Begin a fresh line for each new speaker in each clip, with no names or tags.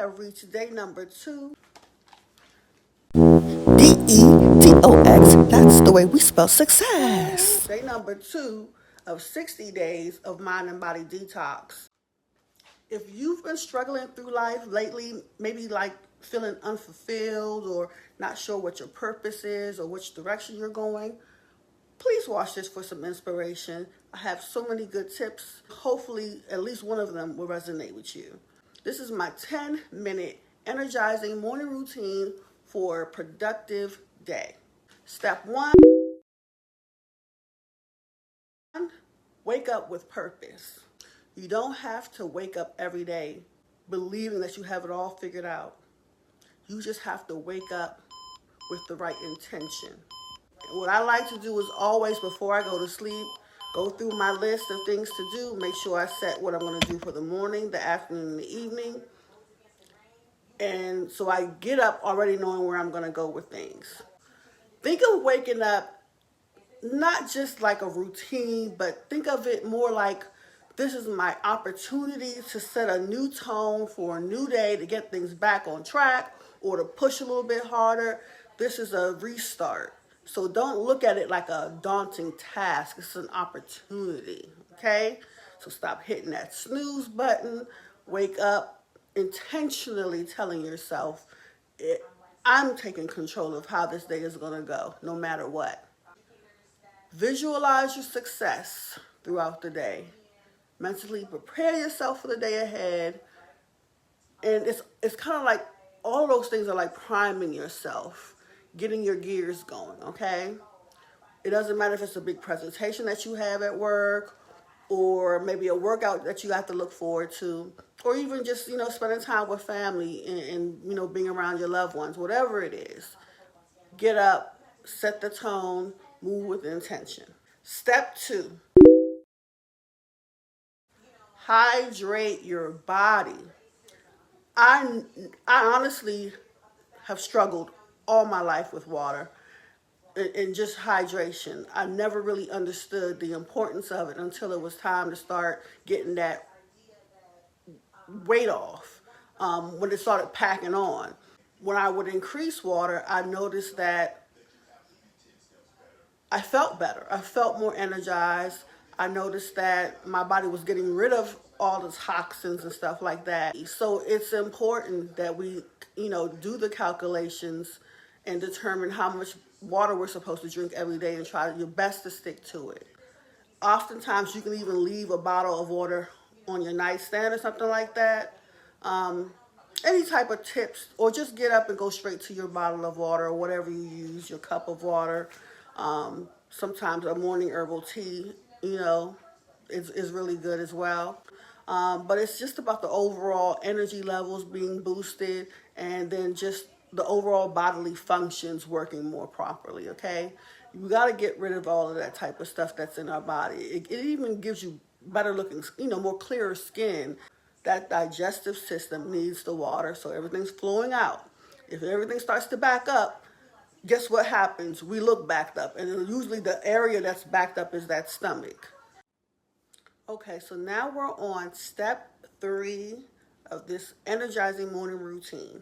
have reached day number 2. DETOX, that's the way we spell success. Day number 2 of 60 days of mind and body detox. If you've been struggling through life lately, maybe like feeling unfulfilled or not sure what your purpose is or which direction you're going, please watch this for some inspiration. I have so many good tips. Hopefully, at least one of them will resonate with you. This is my 10-minute energizing morning routine for a productive day. Step 1, wake up with purpose. You don't have to wake up every day believing that you have it all figured out. You just have to wake up with the right intention. What I like to do is always, before I go to sleep, go through my list of things to do, make sure I set what I'm going to do for the morning, the afternoon, and the evening. And so I get up already knowing where I'm going to go with things. Think of waking up not just like a routine, but think of it more like this is my opportunity to set a new tone for a new day, to get things back on track or to push a little bit harder. This is a restart. So don't look at it like a daunting task. It's an opportunity, okay? So stop hitting that snooze button. Wake up intentionally telling yourself, I'm taking control of how this day is going to go, no matter what. Visualize your success throughout the day. Mentally prepare yourself for the day ahead. And it's kind of like all of those things are like priming yourself, getting your gears going, okay? It doesn't matter if it's a big presentation that you have at work or maybe a workout that you have to look forward to, or even just, spending time with family and being around your loved ones, whatever it is. Get up, set the tone, move with intention. Step 2, hydrate your body. I honestly have struggled all my life with water and just hydration. I never really understood the importance of it until it was time to start getting that weight off, when it started packing on. When I would increase water, I noticed that I felt better. I felt more energized. I noticed that my body was getting rid of all the toxins and stuff like that. So it's important that we, do the calculations and determine how much water we're supposed to drink every day and try your best to stick to it. Oftentimes you can even leave a bottle of water on your nightstand or something like that. Any type of tips, or just get up and go straight to your bottle of water or whatever you use, your cup of water. Sometimes a morning herbal tea, is really good as well. But it's just about the overall energy levels being boosted and then just the overall bodily functions working more properly, okay? You got to get rid of all of that type of stuff that's in our body. It even gives you better looking, more clearer skin. That digestive system needs the water, so everything's flowing out. If everything starts to back up, guess what happens? We look backed up, and usually the area that's backed up is that stomach. Okay, so now we're on step 3 of this energizing morning routine.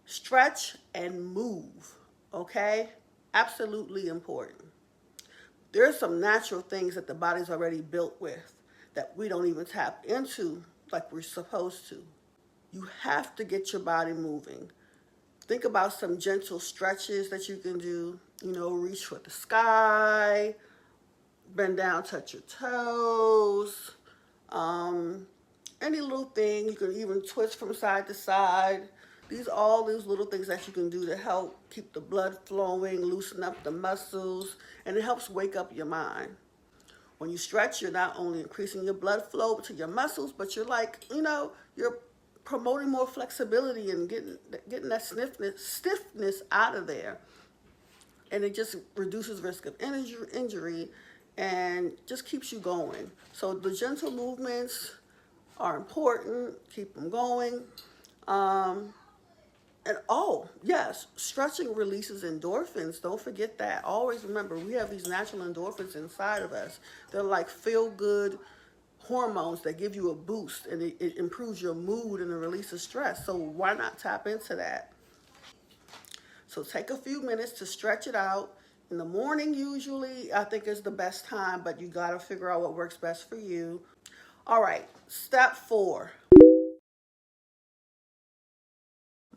Stretch and move, okay? Absolutely important. There's some natural things that the body's already built with that we don't even tap into like we're supposed to. You have to get your body moving. Think about some gentle stretches that you can do. Reach for the sky, bend down, touch your toes. Any little thing. You can even twist from side to side. All these little things that you can do to help keep the blood flowing, loosen up the muscles, and it helps wake up your mind. When you stretch, you're not only increasing your blood flow to your muscles, but you're you're promoting more flexibility and getting that stiffness out of there. And it just reduces risk of injury and just keeps you going. So the gentle movements are important. Keep them going. And yes, stretching releases endorphins. Don't forget that. Always remember, we have these natural endorphins inside of us. They're like feel-good hormones that give you a boost, and it improves your mood and the release of stress. So why not tap into that? So take a few minutes to stretch it out. In the morning, usually, I think is the best time, but you got to figure out what works best for you. All right, step 4,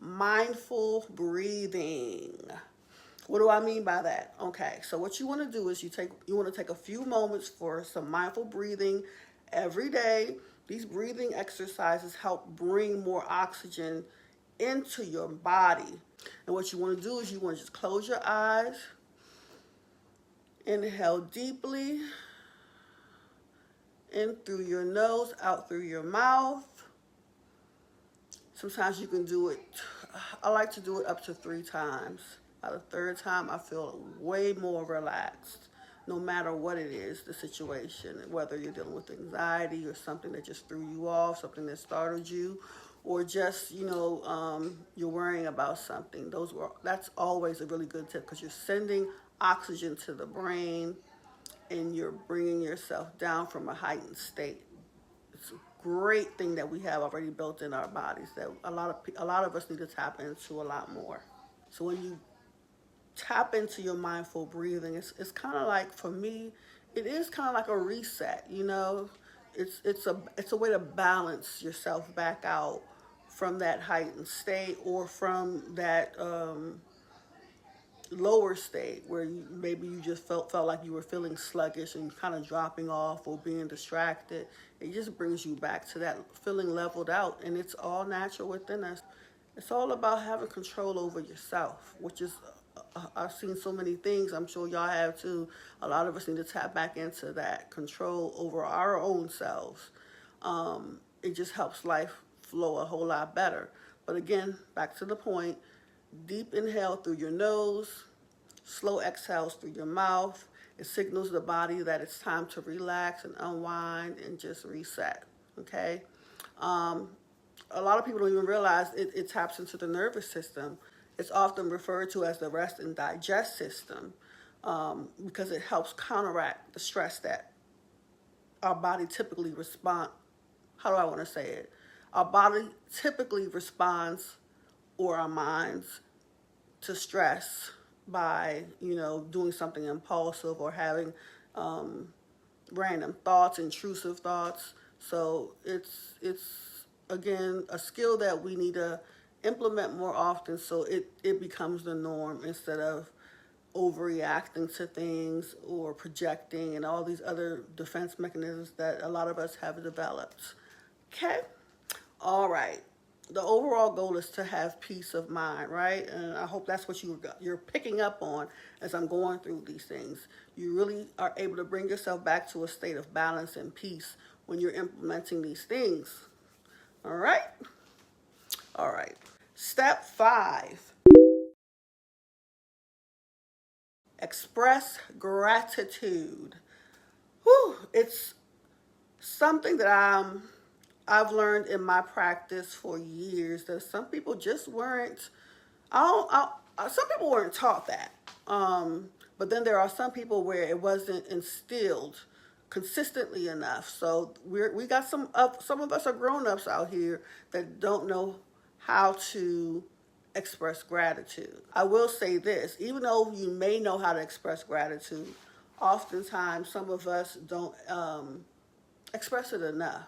mindful breathing. What do I mean by that? Okay, so what you want to do is you want to take a few moments for some mindful breathing every day. These breathing exercises help bring more oxygen into your body. And what you want to do is you want to just close your eyes, inhale deeply, in through your nose, out through your mouth. Sometimes you can do it, I like to do it up to 3 times. By the 3rd time, I feel way more relaxed, no matter what it is, the situation, whether you're dealing with anxiety or something that just threw you off, something that startled you, or just, you're worrying about something. That's always a really good tip, because you're sending oxygen to the brain and you're bringing yourself down from a heightened state. It's a great thing that we have already built in our bodies that a lot of us need to tap into a lot more. So when you tap into your mindful breathing, it's kind of like, for me, it is kind of like a reset. It's a way to balance yourself back out from that heightened state, or from that lower state where maybe you just felt like you were feeling sluggish and kind of dropping off or being distracted. It just brings you back to that feeling leveled out, and it's all natural within us. It's all about having control over yourself, which is, I've seen so many things, I'm sure y'all have too. A lot of us need to tap back into that control over our own selves. It just helps life flow a whole lot better. But again, back to the point, deep inhale through your nose, slow exhales through your mouth. It signals the body that it's time to relax and unwind and just reset, okay? A lot of people don't even realize it taps into the nervous system. It's often referred to as the rest and digest system, because it helps counteract the stress that our body typically responds. How do I want to say it? Our body typically responds, or our minds, to stress by, doing something impulsive or having random thoughts, intrusive thoughts. So it's again a skill that we need to implement more often, so it becomes the norm, instead of overreacting to things or projecting and all these other defense mechanisms that a lot of us have developed. Okay? All right. The overall goal is to have peace of mind, right? And I hope that's what you're picking up on as I'm going through these things. You really are able to bring yourself back to a state of balance and peace when you're implementing these things. All right? All right. Step 5. Express gratitude. Whew, it's something that I've learned in my practice for years, that some people just weren't. Some people weren't taught that. But then there are some people where it wasn't instilled consistently enough. So we got some of us are grown-ups out here that don't know how to express gratitude. I will say this, even though you may know how to express gratitude, oftentimes some of us don't express it enough.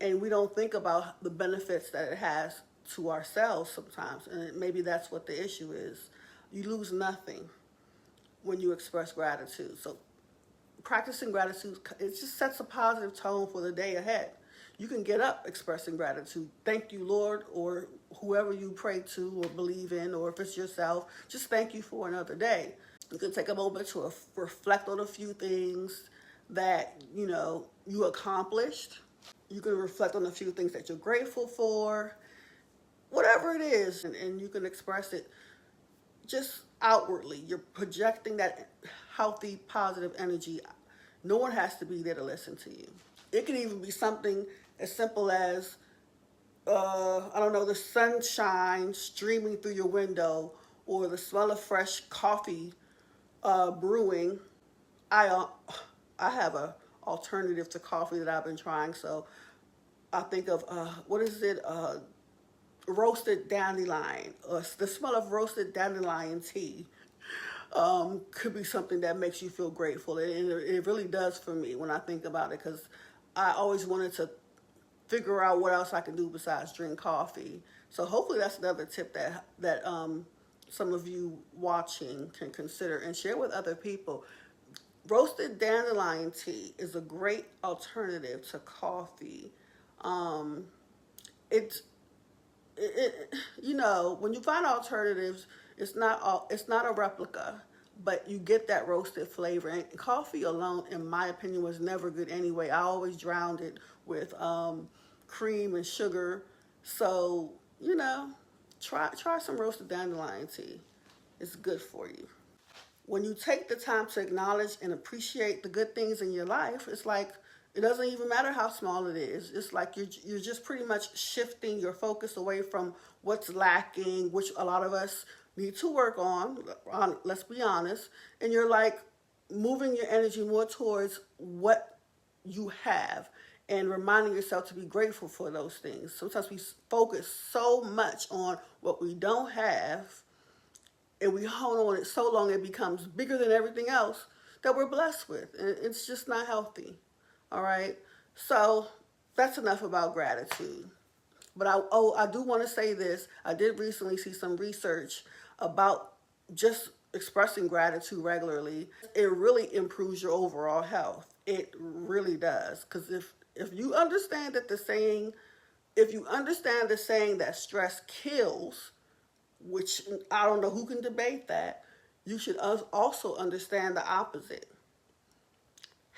And we don't think about the benefits that it has to ourselves sometimes. And maybe that's what the issue is. You lose nothing when you express gratitude. So practicing gratitude, it just sets a positive tone for the day ahead. You can get up expressing gratitude. Thank you, Lord, or whoever you pray to or believe in, or if it's yourself, just thank you for another day. You can take a moment to reflect on a few things that, you accomplished. You can reflect on a few things that you're grateful for, whatever it is, and you can express it just outwardly. You're projecting that healthy, positive energy. No one has to be there to listen to you. It can even be something as simple as, the sunshine streaming through your window, or the smell of fresh coffee brewing. I have a alternative to coffee that I've been trying. So I think of, what is it? Roasted dandelion, or the smell of roasted dandelion tea could be something that makes you feel grateful. And it really does for me when I think about it, because I always wanted to figure out what else I can do besides drink coffee. So hopefully that's another tip that some of you watching can consider and share with other people. Roasted dandelion tea is a great alternative to coffee. Um, it's when you find alternatives, it's not a replica, but you get that roasted flavor. And coffee alone, in my opinion, was never good anyway. I always drowned it with cream and sugar. So try some roasted dandelion tea. It's good for you. When you take the time to acknowledge and appreciate the good things in your life, it's like it doesn't even matter how small it is. It's like you're just pretty much shifting your focus away from what's lacking, which a lot of us need to work on, let's be honest, and you're like moving your energy more towards what you have and reminding yourself to be grateful for those things. Sometimes we focus so much on what we don't have, and we hold on it so long it becomes bigger than everything else that we're blessed with. And it's just not healthy. All right? So that's enough about gratitude. But I do want to say this. I did recently see some research about just expressing gratitude regularly. It really improves your overall health. It really does. Because if you understand that if you understand the saying that stress kills, which I don't know who can debate that, you should also understand the opposite.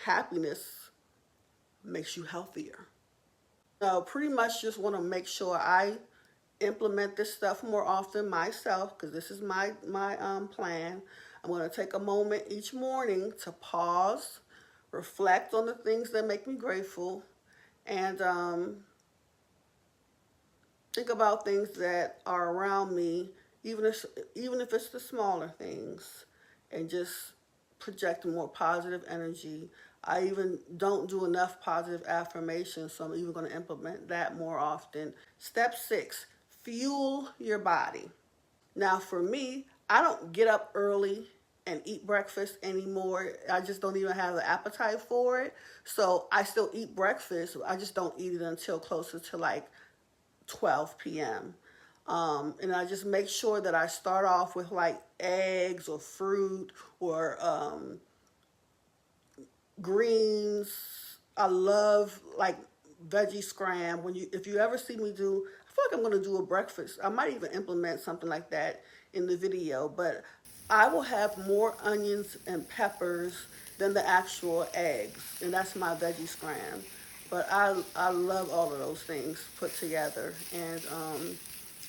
Happiness makes you healthier. So pretty much just want to make sure I implement this stuff more often myself, because this is my plan. I'm going to take a moment each morning to pause, reflect on the things that make me grateful, and think about things that are around me, even if it's the smaller things, and just project more positive energy. I even don't do enough positive affirmations, so I'm even going to implement that more often. Step 6, fuel your body. Now for me, I don't get up early and eat breakfast anymore. I just don't even have the appetite for it. So I still eat breakfast. I just don't eat it until closer to like 12 p.m. And I just make sure that I start off with like eggs or fruit or greens. I love like veggie scram. If you ever see me do, I feel like I'm going to do a breakfast. I might even implement something like that in the video, but I will have more onions and peppers than the actual eggs, and that's my veggie scram. But I love all of those things put together, and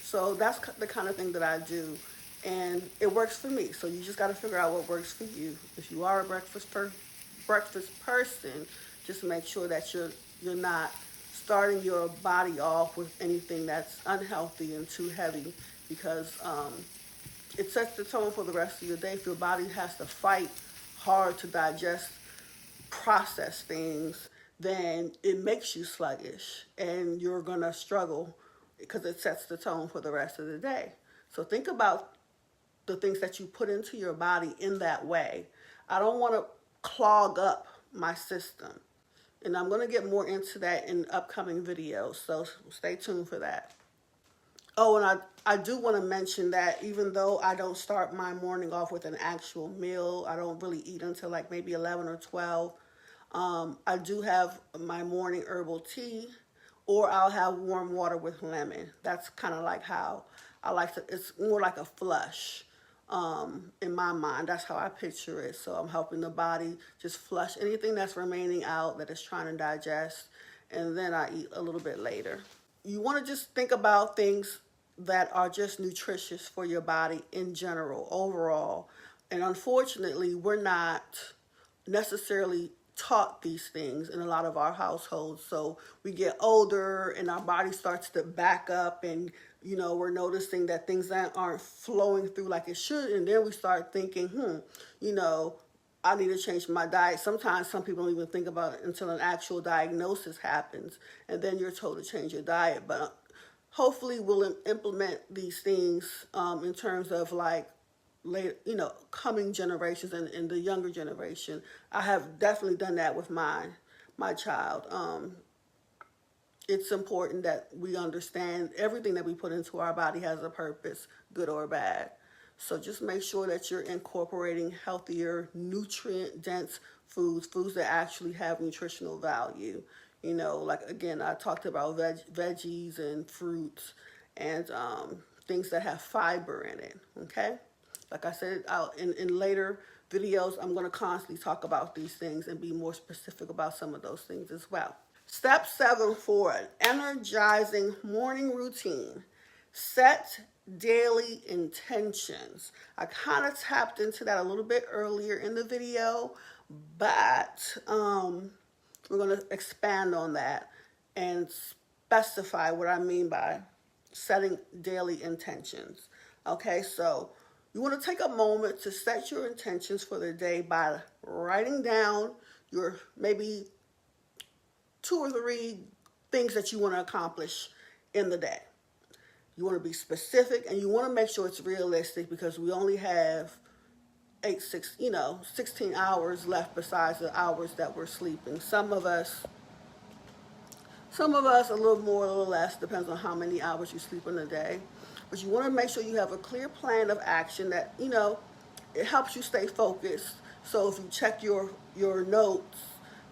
so that's the kind of thing that I do, and it works for me. So you just got to figure out what works for you. If you are a breakfast person, just make sure that you're not starting your body off with anything that's unhealthy and too heavy, because it sets the tone for the rest of your day. If your body has to fight hard to digest, process things, then it makes you sluggish and you're going to struggle because it sets the tone for the rest of the day. So think about the things that you put into your body in that way. I don't want to clog up my system. And I'm going to get more into that in upcoming videos, so stay tuned for that. Oh, and I do want to mention that even though I don't start my morning off with an actual meal, I don't really eat until like maybe 11 or 12, I do have my morning herbal tea, or I'll have warm water with lemon. That's kind of like how I like to, it's more like a flush. In my mind, that's how I picture it. So I'm helping the body just flush anything that's remaining out that it's trying to digest, and then I eat a little bit later. You want to just think about things that are just nutritious for your body in general, overall. And unfortunately, we're not necessarily taught these things in a lot of our households. So we get older and our body starts to back up, and we're noticing that things that aren't flowing through like it should, and then we start thinking, I need to change my diet. Sometimes some people don't even think about it until an actual diagnosis happens, and then you're told to change your diet. But hopefully we'll implement these things in terms of like later, coming generations and the younger generation. I have definitely done that with my child. It's important that we understand everything that we put into our body has a purpose, good or bad. So just make sure that you're incorporating healthier, nutrient-dense foods that actually have nutritional value. Like again, I talked about veggies and fruits and things that have fiber in it, okay? Like I said, in later videos, I'm going to constantly talk about these things and be more specific about some of those things as well. Step 7 for an energizing morning routine. Set daily intentions. I kind of tapped into that a little bit earlier in the video, but we're going to expand on that and specify what I mean by setting daily intentions. Okay, so you want to take a moment to set your intentions for the day by writing down your maybe 2 or 3 things that you want to accomplish in the day. You want to be specific and you want to make sure it's realistic because we only have 16 hours left besides the hours that we're sleeping. Some of us a little more, a little less, depends on how many hours you sleep in a day. But you want to make sure you have a clear plan of action that, it helps you stay focused. So if you check your notes,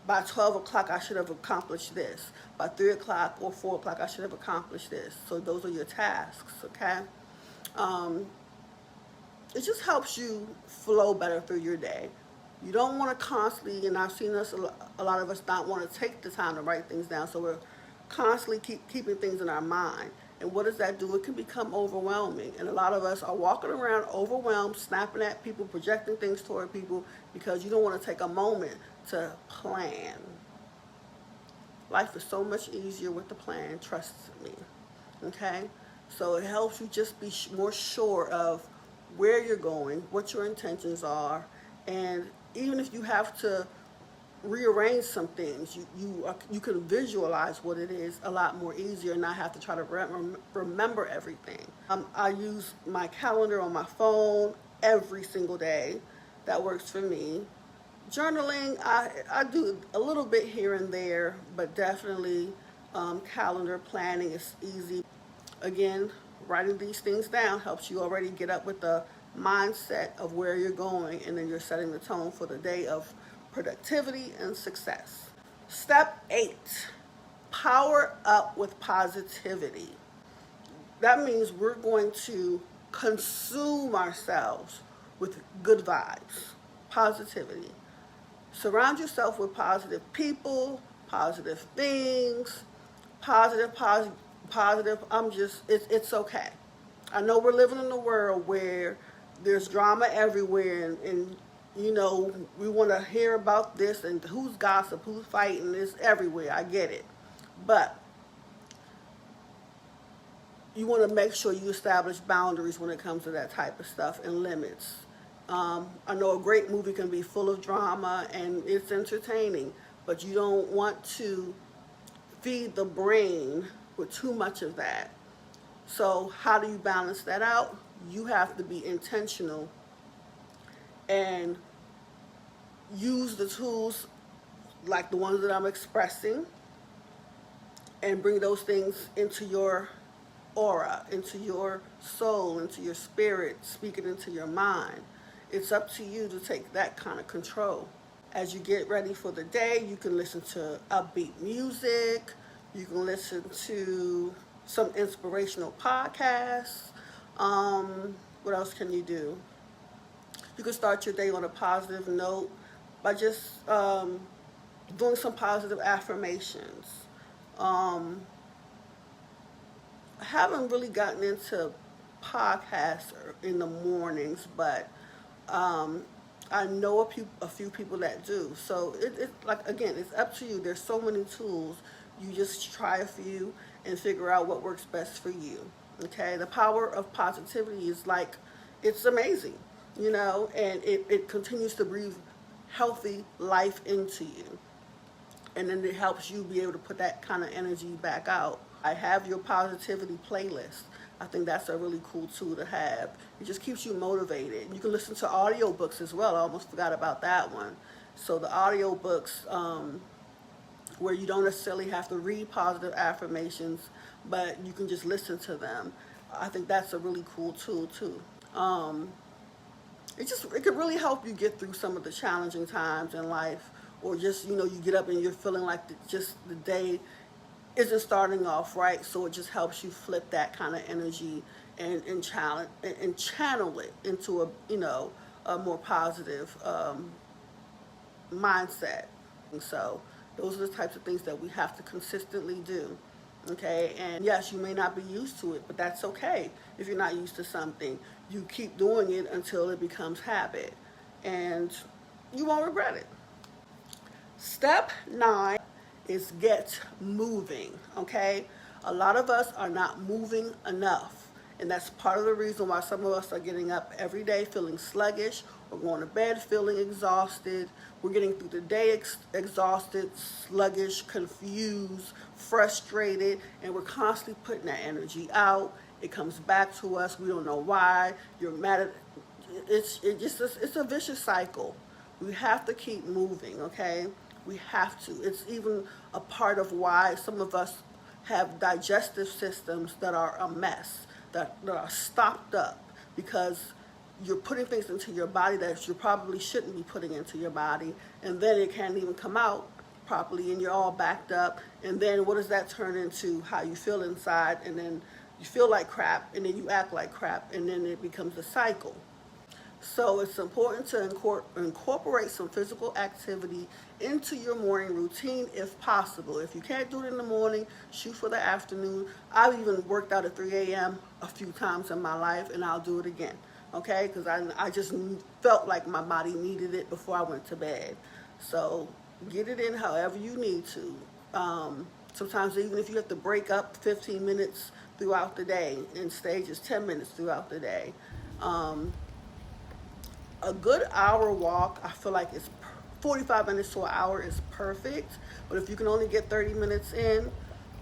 by 12 o'clock, I should have accomplished this. By 3 o'clock or 4 o'clock, I should have accomplished this. So those are your tasks, okay? It just helps you flow better through your day. You don't want to constantly, and I've seen a lot of us not want to take the time to write things down, so we're constantly keeping things in our mind. And what does that do? It can become overwhelming. And a lot of us are walking around overwhelmed, snapping at people, projecting things toward people because you don't want to take a moment to plan. Life is so much easier with the plan, trust me. Okay? So it helps you just be more sure of where you're going, what your intentions are, and even if you have to rearrange some things, you can visualize what it is a lot more easier and not have to try to remember everything. I use my calendar on my phone every single day. That works for me. Journaling, I do a little bit here and there, but definitely calendar planning is easy. Again, writing these things down helps you already get up with the mindset of where you're going, and then you're setting the tone for the day of productivity and success. Step 8, power up with positivity. That means we're going to consume ourselves with good vibes, positivity. Surround yourself with positive people, positive things, positive. It's okay. I know we're living in a world where there's drama everywhere, and we want to hear about this and who's gossip, who's fighting, it's everywhere. I get it. But you want to make sure you establish boundaries when it comes to that type of stuff and limits. I know a great movie can be full of drama and it's entertaining, but you don't want to feed the brain with too much of that. So how do you balance that out? You have to be intentional and use the tools like the ones that I'm expressing and bring those things into your aura, into your soul, into your spirit, speak it into your mind. It's up to you to take that kind of control. As you get ready for the day, you can listen to upbeat music, you can listen to some inspirational podcasts. What else can you do? You can start your day on a positive note by just doing some positive affirmations. I haven't really gotten into podcasts in the mornings, but I know a few people that do. So it's like, again, it's up to you. There's so many tools. You just try a few and figure out what works best for you. Okay, the power of positivity is like, it's amazing, and it continues to breathe healthy life into you. And then it helps you be able to put that kind of energy back out. I have your positivity playlist. I think that's a really cool tool to have. It just keeps you motivated. You can listen to audiobooks as well. I almost forgot about that one. So the audiobooks, where you don't necessarily have to read positive affirmations, but you can just listen to them. I think that's a really cool tool too. It can really help you get through some of the challenging times in life, or just, you get up and you're feeling like just the day isn't starting off right. So it just helps you flip that kind of energy and channel it into a more positive mindset. And so those are the types of things that we have to consistently do. Okay, and yes, you may not be used to it, but that's okay. If you're not used to something, you keep doing it until it becomes habit, and you won't regret it. Step 9 is get moving. Okay, a lot of us are not moving enough, and that's part of the reason why some of us are getting up every day feeling sluggish, or going to bed feeling exhausted. We're getting through the day exhausted, sluggish, confused, frustrated, and we're constantly putting that energy out. It comes back to us. We don't know why. You're mad at it's a vicious cycle. We have to keep moving, okay? We have to. It's even a part of why some of us have digestive systems that are a mess, that are stopped up, because you're putting things into your body that you probably shouldn't be putting into your body, and then it can't even come out properly, and you're all backed up. And then what does that turn into? How you feel inside, and then you feel like crap, and then you act like crap, and then it becomes a cycle. So it's important to incorporate some physical activity into your morning routine if possible. If you can't do it in the morning, shoot for the afternoon. I've even worked out at 3 a.m. a few times in my life, and I'll do it again. Okay, because I just felt like my body needed it before I went to bed. So get it in however you need to. Sometimes even if you have to break up 15 minutes throughout the day in stages, 10 minutes throughout the day. A good hour walk, I feel like it's 45 minutes to an hour is perfect. But if you can only get 30 minutes in,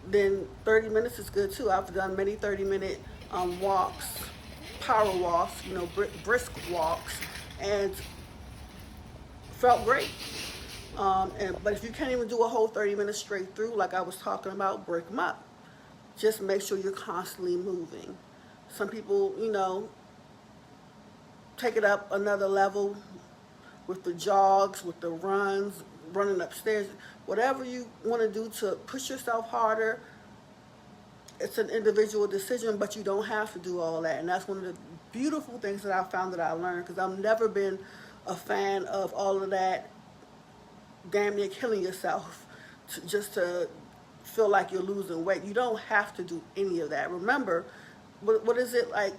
then 30 minutes is good too. I've done many 30-minute walks, power walks, brisk walks, and felt great. But if you can't even do a whole 30 minutes straight through, like I was talking about, break them up. Just make sure you're constantly moving. Some people, take it up another level with the jogs, with the runs, running upstairs, whatever you want to do to push yourself harder. It's an individual decision, but you don't have to do all that. And that's one of the beautiful things that I found that I learned, because I've never been a fan of all of that damn near killing yourself just to feel like you're losing weight. You don't have to do any of that. Remember, what is it like?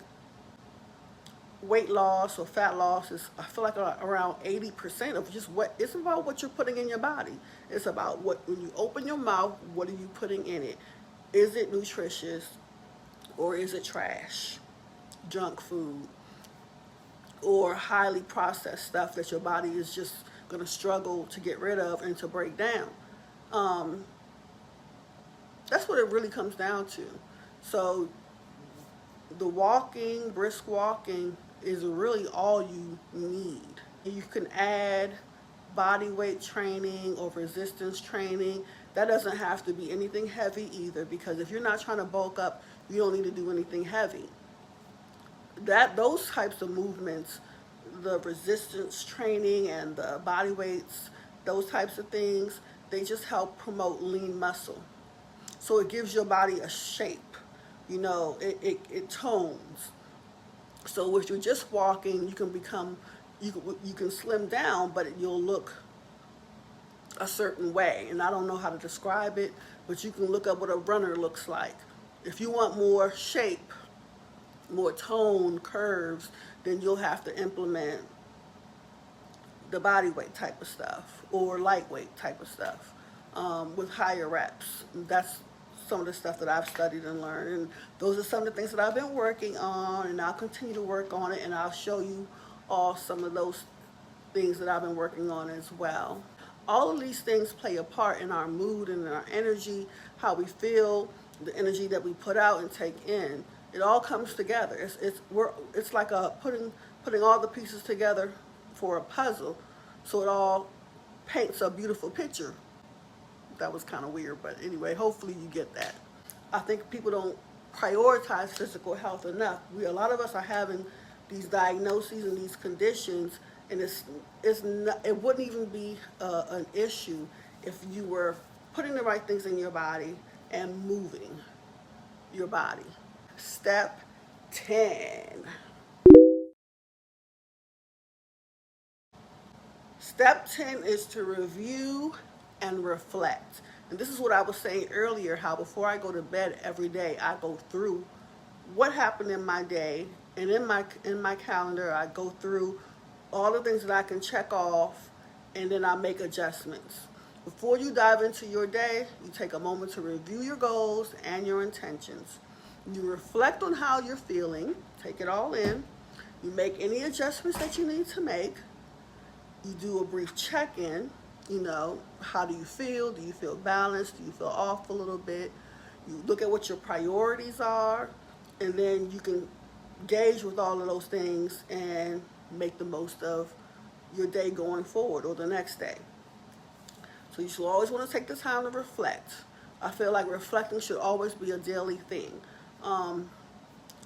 Weight loss or fat loss is, I feel like, around 80% of just what it's about, what you're putting in your body. It's about when you open your mouth, what are you putting in it? Is it nutritious, or is it trash, junk food, or highly processed stuff that your body is just going to struggle to get rid of and to break down? That's what it really comes down to. So the walking, brisk walking, is really all you need. You can add body weight training or resistance training. That doesn't have to be anything heavy either, because if you're not trying to bulk up, you don't need to do anything heavy. Those types of movements, the resistance training and the body weights, those types of things, they just help promote lean muscle. So it gives your body a shape. It tones. So if you're just walking, you can slim down, but you'll look a certain way. And I don't know how to describe it, but you can look up what a runner looks like. If you want more shape, more tone, curves, then you'll have to implement the body weight type of stuff or lightweight type of stuff with higher reps. That's some of the stuff that I've studied and learned, and those are some of the things that I've been working on, and I'll continue to work on it, and I'll show you all some of those things that I've been working on as well. All of these things play a part in our mood and in our energy, how we feel, the energy that we put out and take in. It all comes together. It's like putting all the pieces together for a puzzle, so it all paints a beautiful picture. That was kind of weird, but anyway, hopefully you get that. I think people don't prioritize physical health enough. A lot of us are having these diagnoses and these conditions, and it wouldn't even be an issue if you were putting the right things in your body and moving your body. Step 10. Step 10 is to review and reflect. And this is what I was saying earlier, how before I go to bed every day, I go through what happened in my day, and in my calendar, I go through all the things that I can check off, and then I make adjustments. Before you dive into your day, you take a moment to review your goals and your intentions. You reflect on how you're feeling, take it all in. You make any adjustments that you need to make. You do a brief check-in, how do you feel? Do you feel balanced? Do you feel off a little bit? You look at what your priorities are, and then you can gauge with all of those things and make the most of your day going forward or the next day. So you should always want to take the time to reflect. I feel like reflecting should always be a daily thing.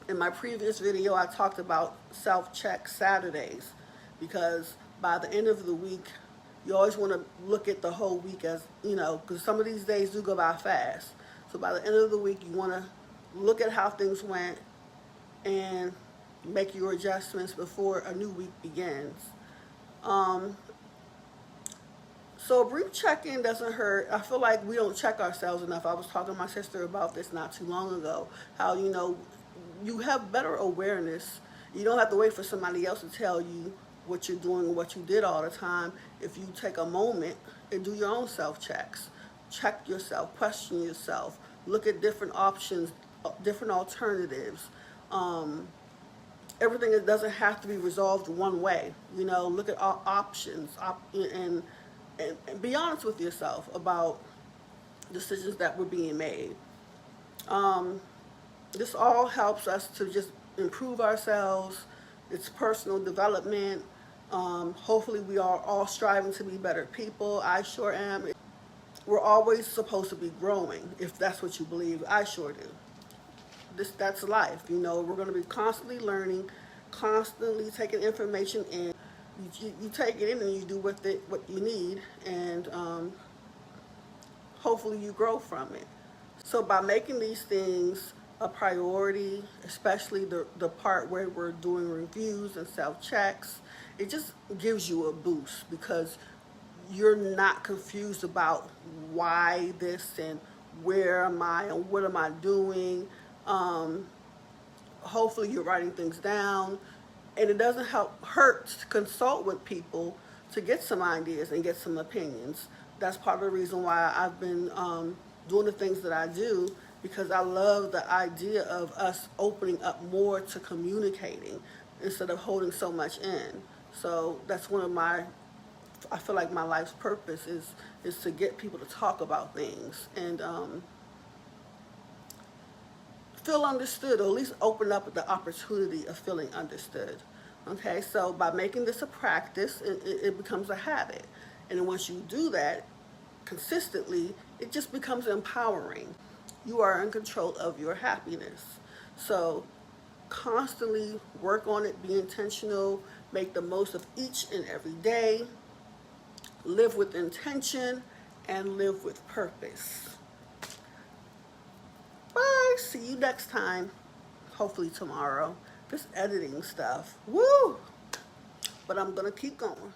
In my previous video, I talked about self-check Saturdays, because by the end of the week, you always want to look at the whole week, as because some of these days do go by fast. So by the end of the week, you want to look at how things went and make your adjustments before a new week begins. So a brief check-in doesn't hurt. I feel like we don't check ourselves enough. I was talking to my sister about this not too long ago, how you have better awareness. You don't have to wait for somebody else to tell you what you're doing and what you did all the time. If you take a moment and do your own self-checks, check yourself, question yourself, look at different options, different alternatives. Everything that doesn't have to be resolved one way. Look at all options and be honest with yourself about decisions that were being made. This all helps us to just improve ourselves. It's personal development. Hopefully we are all striving to be better people. I sure am. We're always supposed to be growing, if that's what you believe. I sure do. That's life. We're going to be constantly learning, constantly taking information in. You take it in and you do with it what you need, and hopefully you grow from it. So by making these things a priority, especially the part where we're doing reviews and self-checks, it just gives you a boost, because you're not confused about why this and where am I and what am I doing. Hopefully you're writing things down, and it doesn't hurt to consult with people to get some ideas and get some opinions. That's part of the reason why I've been doing the things that I do, because I love the idea of us opening up more to communicating instead of holding so much in. So that's one of I feel like my life's purpose is to get people to talk about things and feel understood, or at least open up the opportunity of feeling understood. Okay, so by making this a practice, it becomes a habit. And once you do that consistently, it just becomes empowering. You are in control of your happiness. So constantly work on it, be intentional, make the most of each and every day, live with intention, and live with purpose. Bye. See you next time. Hopefully tomorrow. This editing stuff. Woo! But I'm going to keep going.